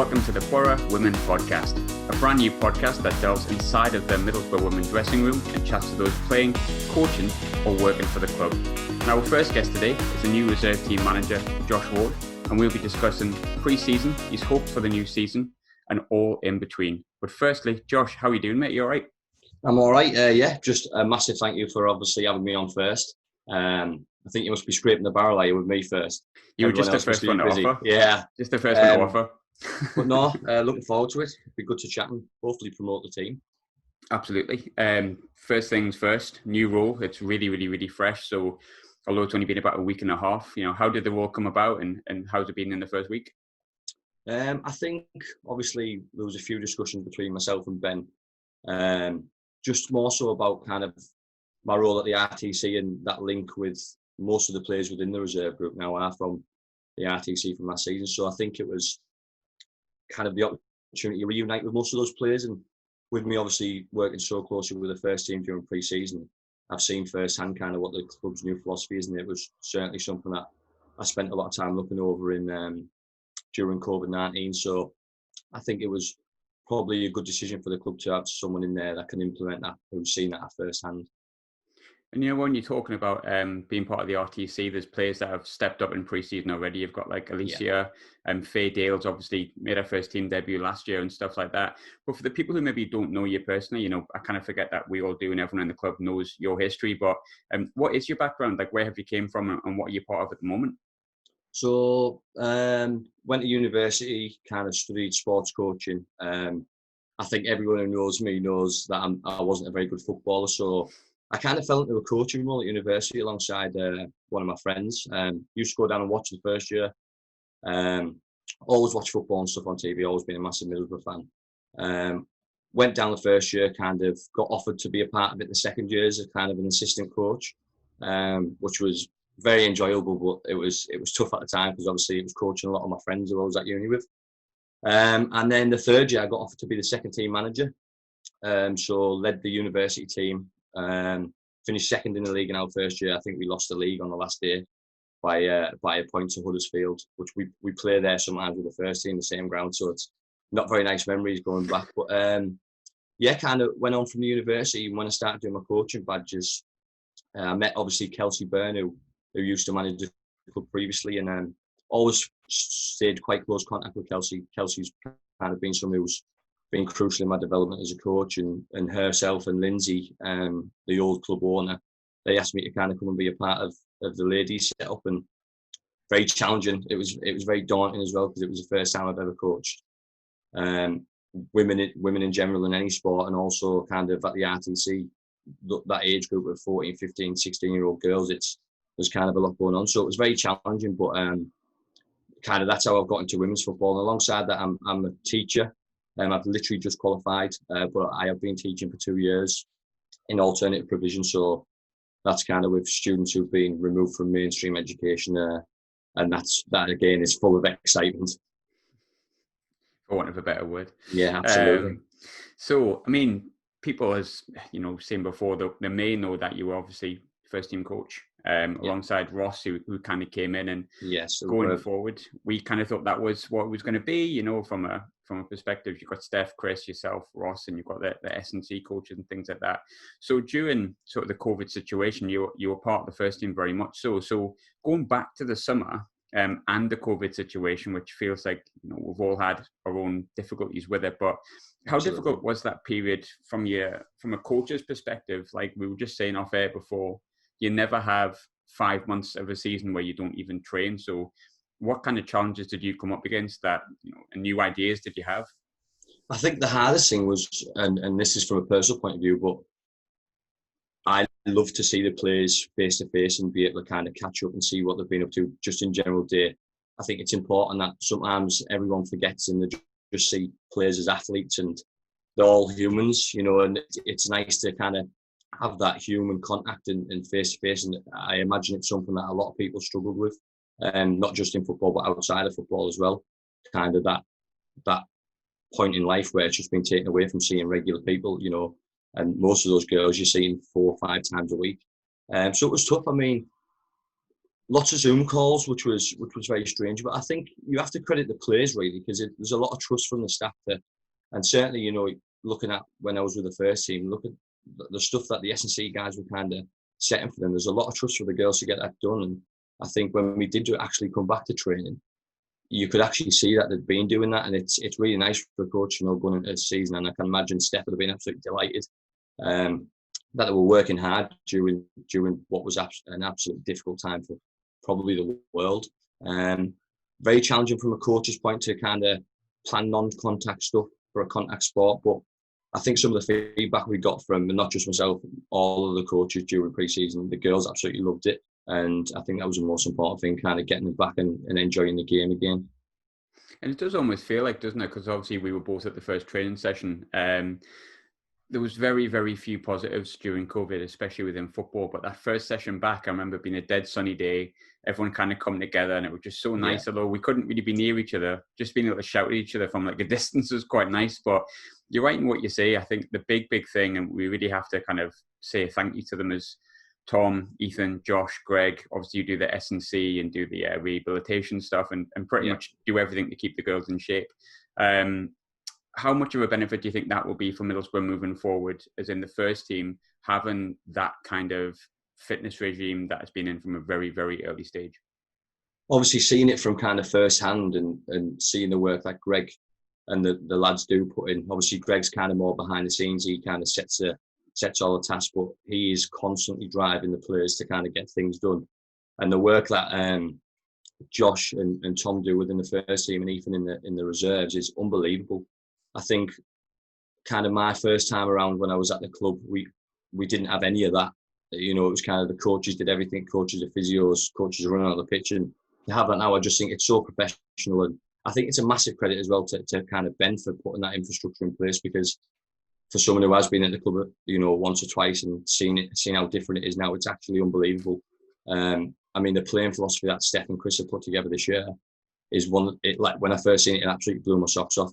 welcome to the Boro Women Podcast, a brand new podcast that delves inside of the Middlesbrough Women dressing room and chats to those playing, coaching or working for the club. And our first guest today is the new reserve team manager, Josh Ward, and we'll be discussing pre-season, his hopes for the new season and all in between. But firstly, Josh, how are you doing, mate? You all right? I'm all right, yeah. Just a massive thank you for obviously having me on first. I think you must be scraping the barrel, are you, with me first? You were just the first one to offer. Yeah. Just the first one to offer. But no, looking forward to it. It'll be good to chat and hopefully promote the team. Absolutely. First things first, new role. It's really fresh. So although it's only been about a week and a half, how did the role come about and how's it been in the first week? I think obviously there was a few discussions between myself and Ben, just more so about kind of my role at the RTC and that link with most of the players within the reserve group now are from the RTC from last season. So I think it was kind of the opportunity to reunite with most of those players. And with me obviously working so closely with the first team during pre-season, I've seen firsthand kind of what the club's new philosophy is, and it was certainly something that I spent a lot of time looking over in during COVID-19. So I think it was probably a good decision for the club to have someone in there that can implement that, who's seen that at firsthand. And when you're talking about being part of the RTC, there's players that have stepped up in pre-season already. You've got like Elysia and Faye obviously made her first team debut last year and stuff like that. But for the people who maybe don't know you personally, I kind of forget that we all do and everyone in the club knows your history. But what is your background? Like, where have you came from and what are you part of at the moment? So went to university, kind of studied sports coaching. I think everyone who knows me knows that I wasn't a very good footballer. So I kind of fell into a coaching role at university alongside one of my friends. Used to go down and watch the first year. Always watch football and stuff on TV. Always been a massive Middlesbrough fan. Went down the first year, kind of got offered to be a part of it the second year as a kind of an assistant coach, which was very enjoyable, but it was tough at the time because obviously it was coaching a lot of my friends who I was at uni with. And then the third year I got offered to be the second team manager. So led the university team. Finished second in the league in our first year. I think we lost the league on the last day by a point to Huddersfield, which we play there sometimes with the first team, the same ground. So it's not very nice memories going back. But kind of went on from the university. When I started doing my coaching badges, I met obviously Kayley Byrne, who used to manage the club previously, and always stayed quite close contact with Kayley. Kayley's kind of been someone who's been crucial in my development as a coach, and herself and Lindsay, the old club owner, they asked me to kind of come and be a part of the ladies setup, and very challenging. It was very daunting as well because it was the first time I've ever coached women in general in any sport, and also kind of at the RTC, that age group of 14, 15, 16-year-old girls. There's kind of a lot going on, so it was very challenging. But kind of that's how I've got into women's football. And alongside that, I'm a teacher. I've literally just qualified, but I have been teaching for 2 years in alternative provision. So that's kind of with students who've been removed from mainstream education, and that again is full of excitement. For want of a better word. Yeah, absolutely. So, I mean, people, as seen before, they may know that you were obviously first team coach alongside Ross, who kind of came in, and going forward, we kind of thought that was what it was going to be. From a perspective, you've got Steph, Chris, yourself, Ross, and you've got the S&C coaches and things like that. So during sort of the COVID situation, you were part of the first team very much so. So going back to the summer and the COVID situation, which feels like we've all had our own difficulties with it, but how difficult was that period from a coach's perspective? Like we were just saying off air before, you never have 5 months of a season where you don't even train. So what kind of challenges did you come up against that, and new ideas did you have? I think the hardest thing was, and this is from a personal point of view, but I love to see the players face to face and be able to kind of catch up and see what they've been up to just in general day. I think it's important that sometimes everyone forgets and they just see players as athletes and they're all humans, and it's nice to kind of have that human contact and face to face. And I imagine it's something that a lot of people struggled with, not just in football, but outside of football as well. Kind of that point in life where it's just been taken away from seeing regular people, and most of those girls you're seeing 4 or 5 times a week. So it was tough. I mean, lots of Zoom calls, which was very strange. But I think you have to credit the players really, because there's a lot of trust from the staff there, and certainly, you know, looking at when I was with the first team, look at the stuff that the S&C guys were kind of setting for them. There's a lot of trust for the girls to get that done, and I think when we did actually come back to training, you could actually see that they'd been doing that, and it's really nice for a coach, you know, going into the season. And I can imagine Steph would have been absolutely delighted that they were working hard during what was an absolutely difficult time for probably the world. Very challenging from a coach's point to kind of plan non-contact stuff for a contact sport, but I think some of the feedback we got from, not just myself, all of the coaches during pre-season, the girls absolutely loved it. And I think that was the most important thing, kind of getting them back and enjoying the game again. And it does almost feel like, doesn't it? Because obviously we were both at the first training session. There was very, very few positives during COVID, especially within football. But that first session back, I remember being a dead sunny day, everyone kind of coming together, and it was just so nice. Although we couldn't really be near each other, just being able to shout at each other from like a distance was quite nice. But you're right in what you say. I think the big thing, and we really have to kind of say thank you to them, is Tom, Ethan, Josh, Greg. Obviously, you do the S&C and do the rehabilitation stuff, and pretty much do everything to keep the girls in shape. How much of a benefit do you think that will be for Middlesbrough moving forward, as in the first team, having that kind of fitness regime that has been in from a very, very early stage? Obviously, seeing it from kind of first hand and seeing the work that Greg and the lads do put in. Obviously, Greg's kind of more behind the scenes. He kind of sets all the tasks, but he is constantly driving the players to kind of get things done. And the work that Josh and Tom do within the first team and Ethan in the reserves is unbelievable. I think kind of my first time around when I was at the club, we didn't have any of that. You know, it was kind of the coaches did everything, coaches are physios, coaches are running on the pitch, and to have that now, I just think it's so professional. And I think it's a massive credit as well to kind of Ben for putting that infrastructure in place, because for someone who has been at the club, you know, once or twice and seen how different it is now, it's actually unbelievable. I mean, the playing philosophy that Steph and Chris have put together this year is one. Like when I first seen it, it absolutely blew my socks off.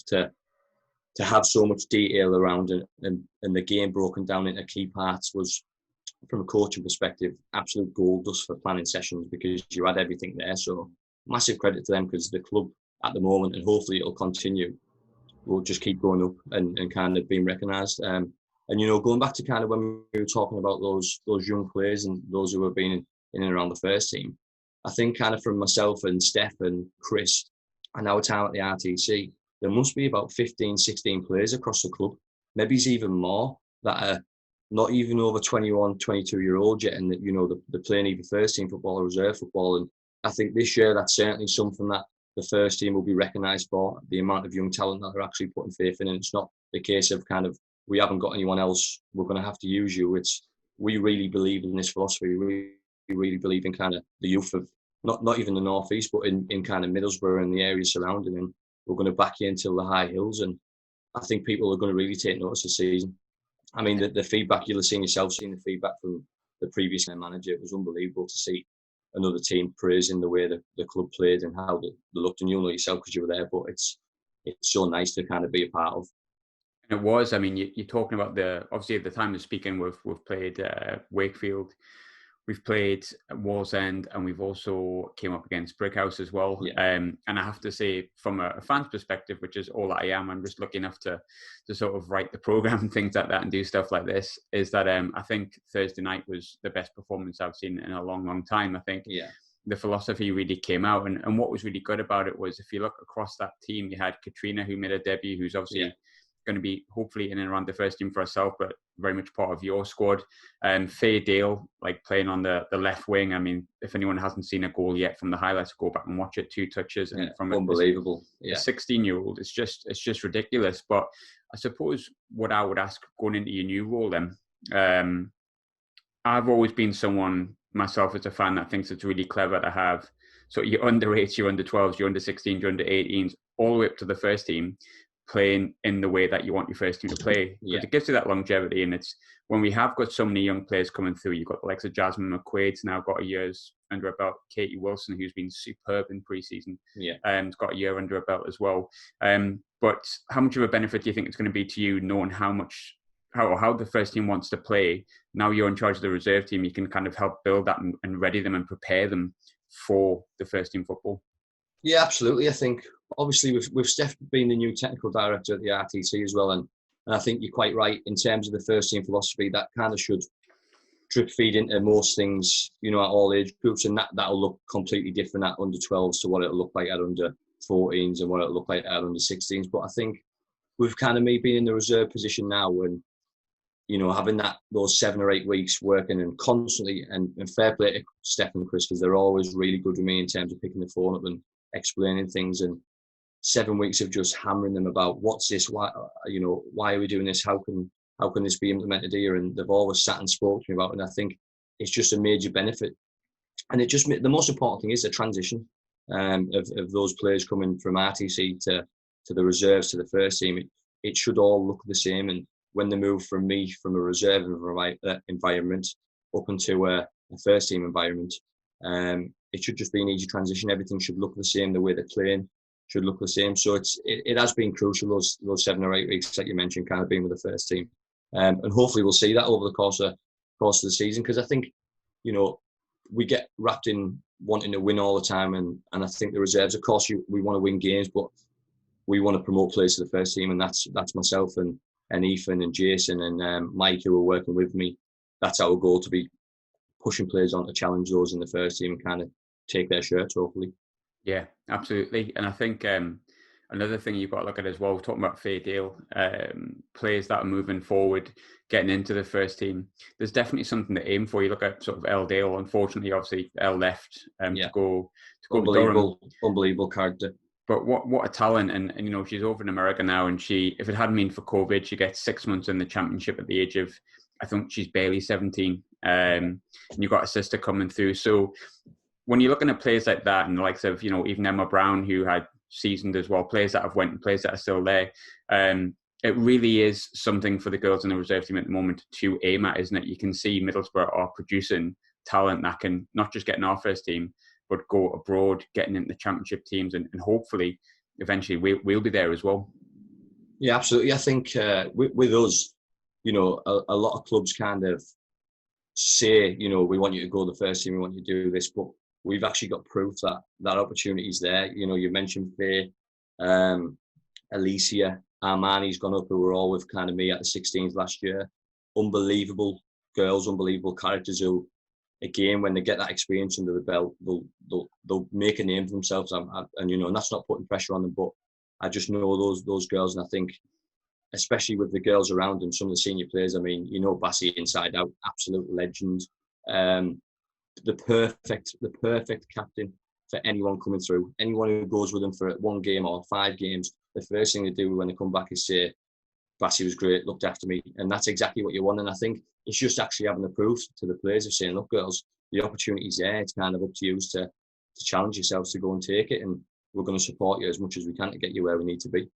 To have so much detail around and the game broken down into key parts was, from a coaching perspective, absolute gold dust for planning sessions, because you had everything there. So massive credit to them, because the club at the moment, and hopefully it'll continue, will just keep going up and kind of being recognised. And, you know, going back to kind of when we were talking about those young players and those who have been in and around the first team, I think kind of from myself and Steph and Chris and our time at the RTC, there must be about 15, 16 players across the club, maybe even more, that are not even over 21, 22-year-old yet, and that, you know, they're playing either first team football or reserve football. And I think this year that's certainly something that the first team will be recognised for, the amount of young talent that they're actually putting faith in. And it's not the case of kind of, we haven't got anyone else, we're going to have to use you. It's, we really believe in this philosophy. We really believe in kind of the youth of, not even the North East, but in kind of Middlesbrough and the areas surrounding, and we're going to back you until the high hills. And I think people are going to really take notice this season. I mean, the feedback, you'll have seen yourself, seeing the feedback from the previous manager, it was unbelievable to see another team praising the way the club played and how they looked. And you'll know yourself because you were there, but it's so nice to kind of be a part of. And it was, I mean, you're talking about obviously at the time of speaking, we've played Wakefield, we've played Wallsend, and we've also came up against Brickhouse as well. Yeah. And I have to say, from a fan's perspective, which is all that I am, I'm just lucky enough to sort of write the programme and things like that and do stuff like this, is that I think Thursday night was the best performance I've seen in a long, long time. I think the philosophy really came out. And what was really good about it was, if you look across that team, you had Katrina, who made a debut, who's obviously going to be hopefully in and around the first team for herself, but very much part of your squad. Faye Dale, like playing on the left wing. I mean, if anyone hasn't seen a goal yet from the highlights, go back and watch it. 2 touches, and from unbelievable. A 16-year-old, it's just ridiculous. But I suppose what I would ask going into your new role then, I've always been someone myself as a fan that thinks it's really clever to have so your under 8s, your under 12s, your under 16s, your under 18s, all the way up to the first team, playing in the way that you want your first team to play. Because it gives you that longevity. And it's when we have got so many young players coming through, you've got the likes of Jasmine McQuaid's now got a year's under her belt. Katie Wilson, who's been superb in pre-season, has got a year under her belt as well. But how much of a benefit do you think it's going to be to you, knowing how the first team wants to play? Now you're in charge of the reserve team, you can kind of help build that and ready them and prepare them for the first team football? Yeah, absolutely. I think obviously with Steph being the new technical director at the RTC as well, and I think you're quite right in terms of the first team philosophy. That kind of should drip feed into most things, at all age groups, and that'll look completely different at under 12s to what it'll look like at under 14s and what it'll look like at under 16s. But I think with kind of me being in the reserve position now, and having those 7 or 8 weeks working and constantly, and fair play to Steph and Chris, because they're always really good with me in terms of picking the phone up and explaining things, and 7 weeks of just hammering them about what's this, why are we doing this, how can this be implemented here, and they've always sat and spoke to me about it. And I think it's just a major benefit, and the most important thing is the transition of those players coming from RTC to the reserves to the first team. It should all look the same, and when they move from a reserve environment up into a first team environment, it should just be an easy transition. Everything should look the same. The way they're playing should look the same. So it has been crucial, those 7 or 8 weeks that you mentioned, kind of being with the first team, and hopefully we'll see that over the course of the season, because I think we get wrapped in wanting to win all the time, and I think the reserves, of course, we want to win games, but we want to promote players to the first team, and that's myself and Ethan and Jason and Mike, who are working with me. That's our goal, to be pushing players on to challenge those in the first team and kind of take their shirts, hopefully. Yeah, absolutely. And I think another thing you've got to look at as well, talking about Faye Dale, players that are moving forward, getting into the first team, there's definitely something to aim for. You look at sort of Elle Dale, unfortunately, obviously, Elle left to go to Durham. Unbelievable character. But what a talent, and she's over in America now, and if it hadn't been for COVID, she gets 6 months in the championship at the age of, I think she's barely 17, and you've got a sister coming through. So when you're looking at players like that, and the likes of even Emma Brown, who had seasoned as well, players that have went and players that are still there, it really is something for the girls in the reserve team at the moment to aim at, isn't it? You can see Middlesbrough are producing talent that can not just get in our first team, but go abroad, getting into the championship teams, and hopefully, eventually, we'll be there as well. Yeah, absolutely. I think with us, a lot of clubs kind of say, we want you to go to the first team, we want you to do this, but we've actually got proof that opportunity is there. You mentioned Faye, Elysia, Armani's gone up, who were all with kind of me at the 16s last year. Unbelievable girls, unbelievable characters who, again, when they get that experience under the belt, they'll make a name for themselves. And that's not putting pressure on them, but I just know those girls, and I think, especially with the girls around them, some of the senior players. I mean, Bassi inside out, absolute legend. The perfect captain for anyone coming through. Anyone who goes with them for 1 game or 5 games, the first thing they do when they come back is say, Bassi was great, looked after me. And that's exactly what you want. And I think it's just actually having the proof to the players of saying, look, girls, the opportunity's there. It's kind of up to you to challenge yourselves to go and take it. And we're going to support you as much as we can to get you where we need to be.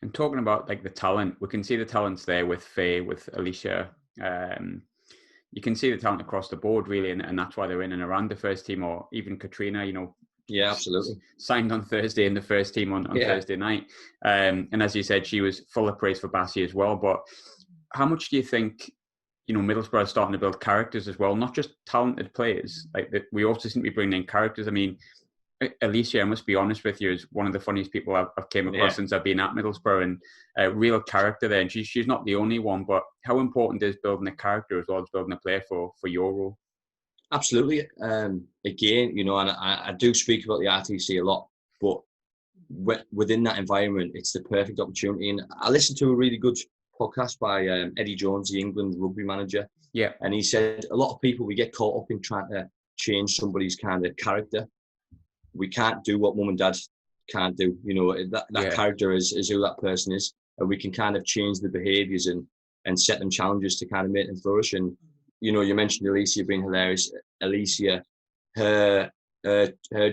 And talking about like the talent, we can see the talents there with Faye, with Elysia. You can see the talent across the board, really, and that's why they're in and around the first team, or even Katrina, Yeah, absolutely. Signed on Thursday in the first team on Thursday night. And as you said, she was full of praise for Bassi as well. But how much do you think, Middlesbrough is starting to build characters as well, not just talented players? Like we also seem to be bringing in characters. I mean, Elysia, I must be honest with you, is one of the funniest people I've came across since I've been at Middlesbrough, and a real character there. And she's not the only one, but how important is building a character as well as building a player for your role? Absolutely. Again, and I do speak about the RTC a lot, but within that environment, it's the perfect opportunity. And I listened to a really good podcast by Eddie Jones, the England rugby manager. Yeah. And he said a lot of people, we get caught up in trying to change somebody's kind of character. We can't do what mum and dad can't do. That character is who that person is. And we can kind of change the behaviours and set them challenges to kind of make them flourish. And, you mentioned Elysia being hilarious. Elysia, her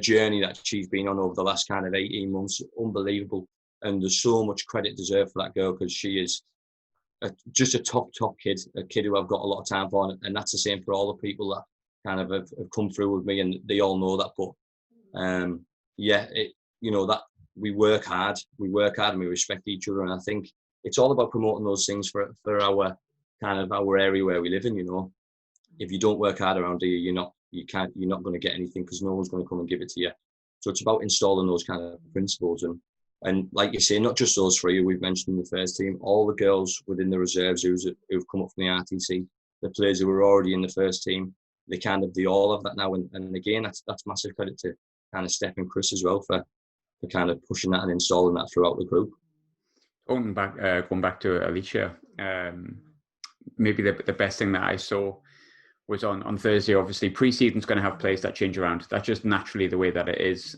journey that she's been on over the last kind of 18 months, unbelievable. And there's so much credit deserved for that girl, because she is just a top kid, a kid who I've got a lot of time for. And that's the same for all the people that kind of have come through with me, and they all know that. But that we work hard and we respect each other. And I think it's all about promoting those things for our kind of our area where we live in. If you don't work hard around here, you're you're not going to get anything because no one's going to come and give it to you. So it's about installing those kind of principles. And like you say, not just those three we've mentioned in the first team, all the girls within the reserves who've come up from the RTC, the players who were already in the first team, they all have that now. And again, that's massive credit to kind of Steph and Chris as well for kind of pushing that and installing that throughout the group. Going back to Elysia, maybe the best thing that I saw was on Thursday. Obviously, pre-season's going to have players that change around. That's just naturally the way that it is.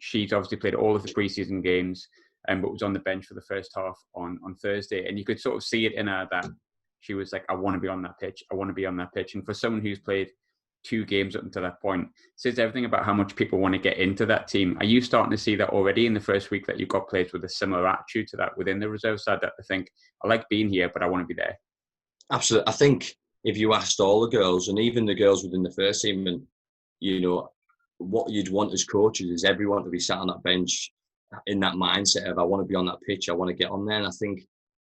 She's obviously played all of the pre-season games, but was on the bench for the first half on Thursday. And you could sort of see it in her that she was like, I want to be on that pitch. I want to be on that pitch. And for someone who's played 2 games up until that point, says everything about how much people want to get into that team. Are you starting to see that already in the first week, that you've got players with a similar attitude to that within the reserve side, that they think, I like being here, but I want to be there? Absolutely. I think if you asked all the girls, and even the girls within the first team, and what you'd want as coaches is everyone to be sat on that bench in that mindset of, I want to be on that pitch, I want to get on there. And I think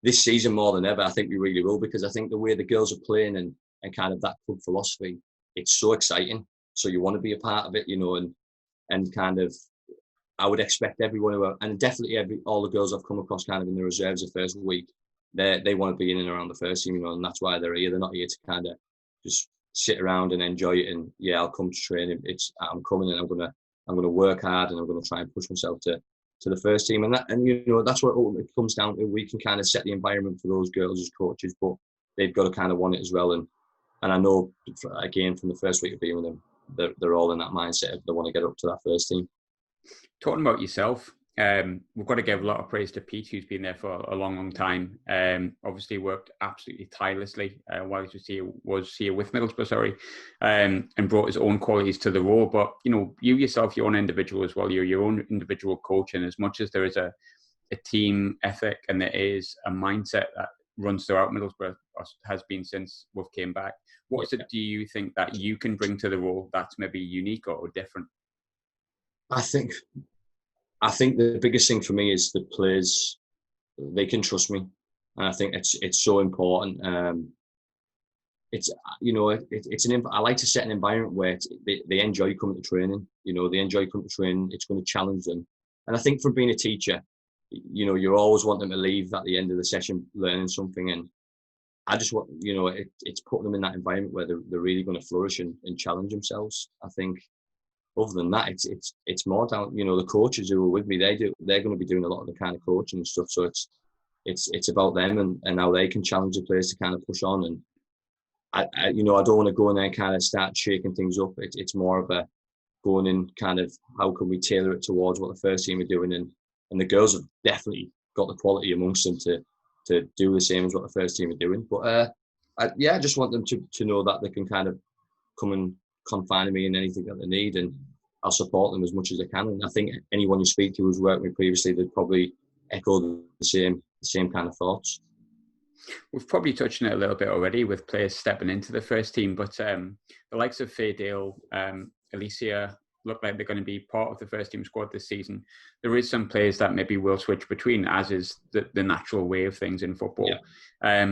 this season more than ever, I think we really will, because I think the way the girls are playing and kind of that club philosophy, it's so exciting. So you want to be a part of it, and kind of, I would expect everyone and definitely all the girls I've come across kind of in the reserves the first week, they want to be in and around the first team, and that's why they're here. They're not here to kind of just sit around and enjoy it. And I'll come to training. I'm coming and I'm gonna work hard, and I'm gonna try and push myself to the first team. And that's what it ultimately comes down to. We can kind of set the environment for those girls as coaches, but they've got to kind of want it as well. And I know, again, from the first week of being with them, they're all in that mindset if they want to get up to that first team. Talking about yourself, we've got to give a lot of praise to Pete, who's been there for a long, long time. Obviously worked absolutely tirelessly while he was here with Middlesbrough, and brought his own qualities to the role. But you yourself, your own individual as well. You're your own individual coach, and as much as there is a team ethic and there is a mindset that runs throughout Middlesbrough, has been since we've came back, what do you think that you can bring to the role that's maybe unique or different? I think the biggest thing for me is the players, they can trust me. And I think it's so important. I like to set an environment where they enjoy coming to training. They enjoy coming to training. It's going to challenge them. And I think from being a teacher, you always want them to leave at the end of the session learning something. And I just want, it's putting them in that environment where they're really going to flourish and challenge themselves. I think other than that, it's more down, the coaches who are with me, they're going to be doing a lot of the kind of coaching and stuff. So it's about them and how they can challenge the players to kind of push on. And I don't want to go in there and kind of start shaking things up. It's more of a going in kind of, how can we tailor it towards what the first team are doing? And the girls have definitely got the quality amongst them to do the same as what the first team are doing. But I just want them to know that they can kind of come and confine me in anything that they need, and I'll support them as much as I can. And I think anyone you speak to who's worked with me previously, they'd probably echo the same kind of thoughts. We've probably touched on it a little bit already with players stepping into the first team, but the likes of Faye, Elysia look like they're going to be part of the first team squad this season. There is some players that maybe will switch between, as is the natural way of things in football. Yeah.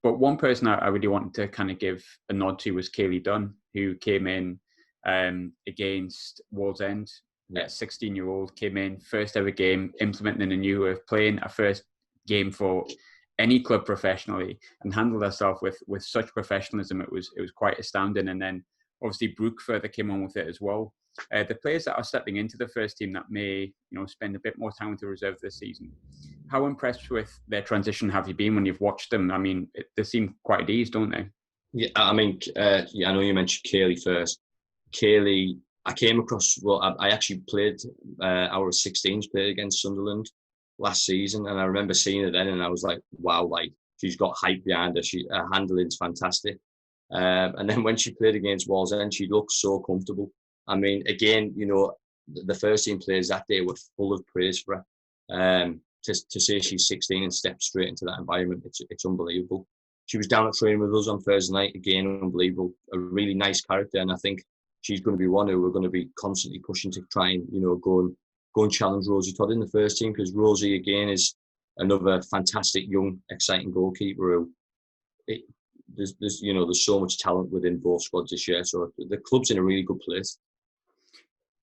But one person I really wanted to kind of give a nod to was Kayley Dunn, who came in against Wallsend. 16-year-old, came in, first ever game, implementing a new way of playing, a first game for any club professionally, and handled herself with such professionalism. It was quite astounding. And then obviously Brooke further came on with it as well. The players that are stepping into the first team that may spend a bit more time with the reserve this season, how impressed with their transition have you been when you've watched them? I mean, they seem quite at ease, don't they? Yeah, I mean, I know you mentioned Kayley first. Kayley, I came across, I actually played, our 16s played against Sunderland last season, and I remember seeing her then, and I was like, wow, like, she's got hype behind her. Her handling's fantastic. And then when she played against Wallsend, she looked so comfortable. I mean, again, the first team players that day were full of praise for her. To say she's 16 and step straight into that environment, it's unbelievable. She was down at training with us on Thursday night, again, unbelievable. A really nice character, and I think she's going to be one who we're going to be constantly pushing to try and, go and challenge Rosie Todd in the first team, because Rosie, again, is another fantastic, young, exciting goalkeeper who, there's so much talent within both squads this year. So the club's in a really good place.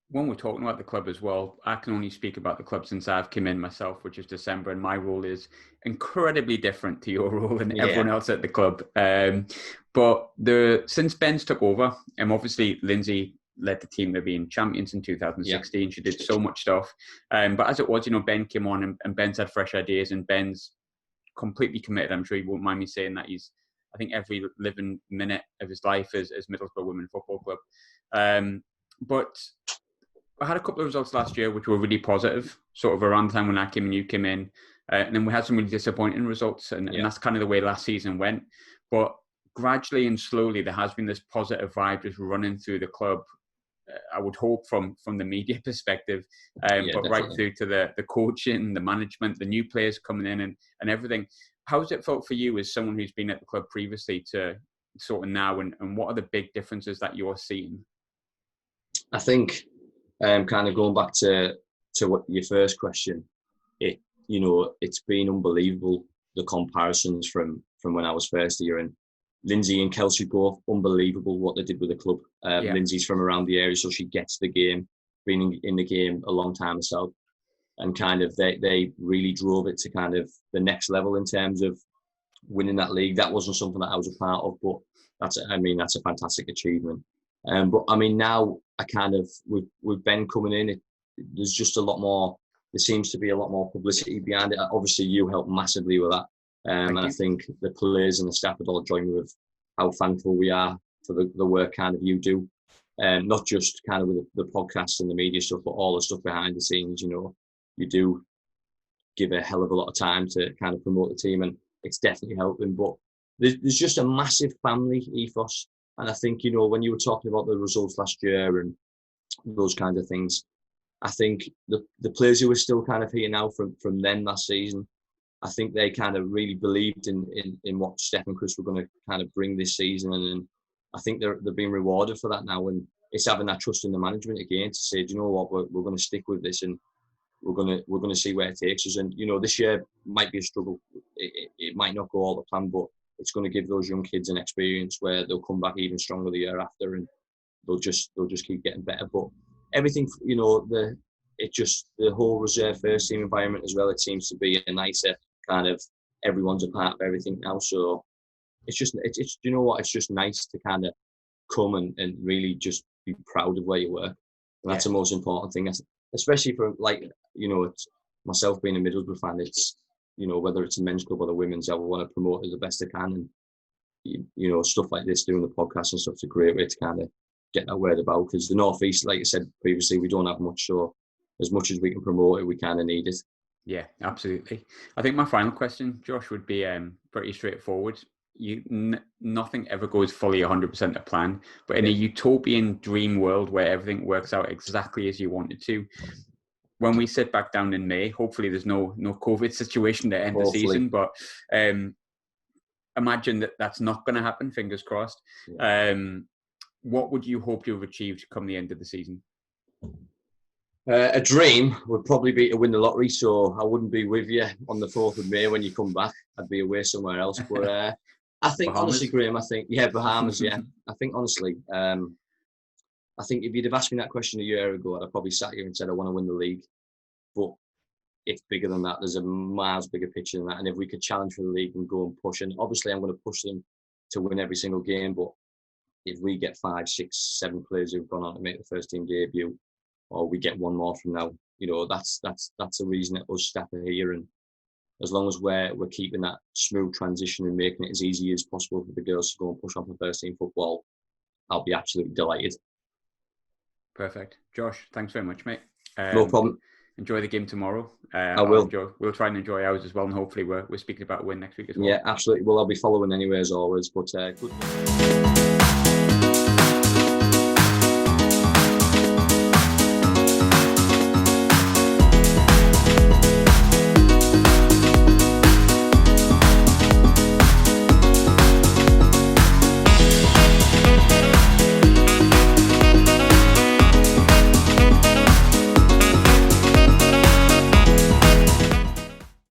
When we're talking about the club as well, I can only speak about the club since I've come in myself, which is December, and my role is incredibly different to your role and everyone else at the club. But since Ben's took over, and obviously Lindsay led the team to being champions in 2016. Yeah. She did so much stuff. But as it was, Ben came on and Ben's had fresh ideas, and Ben's completely committed. I'm sure you won't mind me saying that I think every living minute of his life is Middlesbrough Women Football Club. But I had a couple of results last year which were really positive, sort of around the time when I came and you came in. And then we had some really disappointing results, and that's kind of the way last season went. But gradually and slowly, there has been this positive vibe just running through the club. I would hope from the media perspective, but definitely. Right through to the coaching, the management, the new players coming in and everything. How's it felt for you as someone who's been at the club previously to sort of now, and what are the big differences that you're seeing? I think kind of going back to what your first question, it's been unbelievable, the comparisons from when I was first here, and Lindsay and Kelsey both unbelievable what they did with the club. Lindsay's from around the area, so she gets the game, been in the game a long time herself, and kind of they really drove it to kind of the next level in terms of winning that league. That wasn't something that I was a part of, but that's a fantastic achievement. But I mean, now I kind of with Ben coming in, there's just a lot more. There seems to be a lot more publicity behind it. Obviously, you helped massively with that. And I think the players and the staff would all join me with how thankful we are for the work kind of you do. Not just kind of with the podcast and the media stuff, but all the stuff behind the scenes. You do give a hell of a lot of time to kind of promote the team, and it's definitely helping. But there's just a massive family ethos. And I think, when you were talking about the results last year and those kind of things, I think the players who are still kind of here now from then last season, I think they kind of really believed in what Steph and Chris were going to kind of bring this season, and I think they're being rewarded for that now. And it's having that trust in the management again to say, do you know what, we're going to stick with this, and we're going to see where it takes us. And this year might be a struggle. It might not go all the plan, but it's going to give those young kids an experience where they'll come back even stronger the year after, and they'll just keep getting better. But everything, the whole reserve first team environment as well, it seems to be a nicer kind of, everyone's a part of everything now. So it's just nice to kind of come and really just be proud of where you work. And that's the most important thing, especially for it's myself being a Middlesbrough fan. It's, whether it's a men's club or the women's, I want to promote it the best I can. And, stuff like this, doing the podcast and stuff's a great way to kind of get that word about, because the North East, like I said previously, we don't have much, so as much as we can promote it, we kind of need it. Yeah, absolutely. I think my final question, Josh, would be pretty straightforward. Nothing ever goes fully 100% to plan, but in a utopian dream world where everything works out exactly as you want it to, when we sit back down in May, hopefully there's no COVID situation to end the season, but imagine that's not going to happen, fingers crossed. Yeah. What would you hope to have achieved come the end of the season? A dream would probably be to win the lottery, so I wouldn't be with you on the 4th of May when you come back. I'd be away somewhere else. But I think, Bahamas? Honestly, Graham, Bahamas, yeah. I think, honestly, I think if you'd have asked me that question a year ago, I'd have probably sat here and said, I want to win the league. But it's bigger than that. There's a miles bigger picture than that. And if we could challenge for the league and go and push, and obviously I'm going to push them to win every single game, but if we get 5, 6, 7 players who've gone on to make the first team debut, or we get one more from now, that's the reason that us staff are here. And as long as we're keeping that smooth transition and making it as easy as possible for the girls to go and push on for first team football, I'll be absolutely delighted. Perfect. Josh, thanks very much, mate. No problem. Enjoy the game tomorrow. I will. We'll try and enjoy ours as well, and hopefully we're speaking about a win next week as well. Yeah, absolutely. Well, I'll be following anyway as always, but good.